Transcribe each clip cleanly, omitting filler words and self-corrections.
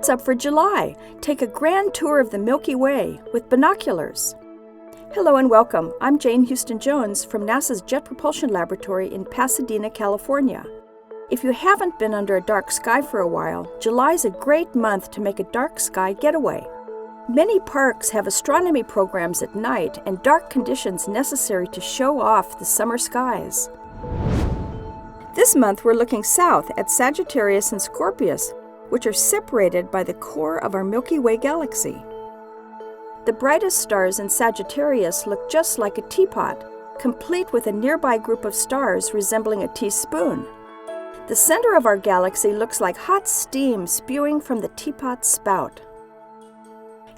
What's up for July? Take a grand tour of the Milky Way with binoculars. Hello and welcome. I'm Jane Houston Jones from NASA's Jet Propulsion Laboratory in Pasadena, California. If you haven't been under a dark sky for a while, July is a great month to make a dark sky getaway. Many parks have astronomy programs at night and dark conditions necessary to show off the summer skies. This month we're looking south at Sagittarius and Scorpius, which are separated by the core of our Milky Way galaxy. The brightest stars in Sagittarius look just like a teapot, complete with a nearby group of stars resembling a teaspoon. The center of our galaxy looks like hot steam spewing from the teapot's spout.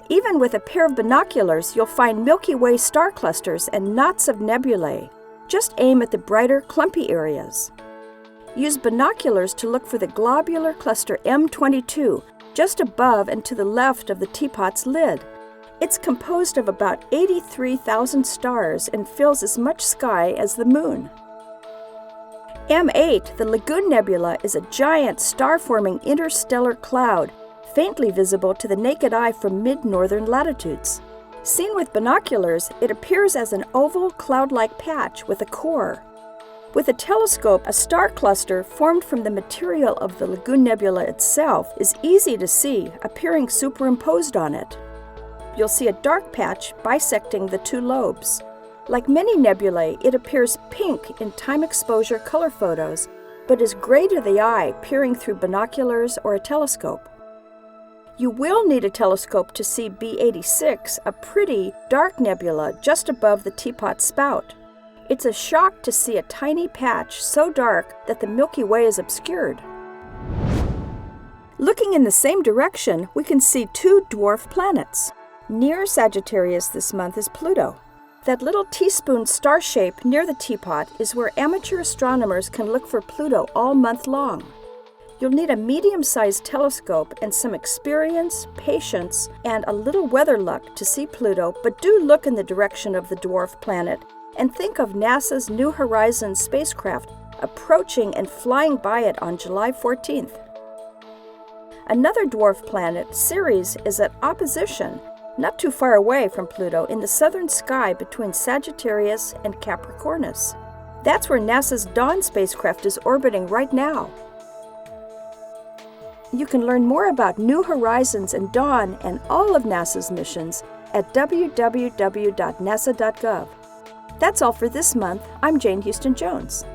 Even with a pair of binoculars, you'll find Milky Way star clusters and knots of nebulae. Just aim at the brighter, clumpy areas. Use binoculars to look for the globular cluster M22, just above and to the left of the teapot's lid. It's composed of about 83,000 stars and fills as much sky as the moon. M8, the Lagoon Nebula, is a giant star-forming interstellar cloud, faintly visible to the naked eye from mid-northern latitudes. Seen with binoculars, it appears as an oval, cloud-like patch with a core. With a telescope, a star cluster formed from the material of the Lagoon Nebula itself is easy to see, appearing superimposed on it. You'll see a dark patch bisecting the two lobes. Like many nebulae, it appears pink in time-exposure color photos, but is gray to the eye peering through binoculars or a telescope. You will need a telescope to see B86, a pretty, dark nebula just above the teapot spout. It's a shock to see a tiny patch so dark that the Milky Way is obscured. Looking in the same direction, we can see two dwarf planets. Near Sagittarius this month is Pluto. That little teaspoon star shape near the teapot is where amateur astronomers can look for Pluto all month long. You'll need a medium-sized telescope and some experience, patience, and a little weather luck to see Pluto, but do look in the direction of the dwarf planet and think of NASA's New Horizons spacecraft approaching and flying by it on July 14th. Another dwarf planet, Ceres, is at opposition, not too far away from Pluto, in the southern sky between Sagittarius and Capricornus. That's where NASA's Dawn spacecraft is orbiting right now. You can learn more about New Horizons and Dawn and all of NASA's missions at www.nasa.gov. That's all for this month. I'm Jane Houston Jones.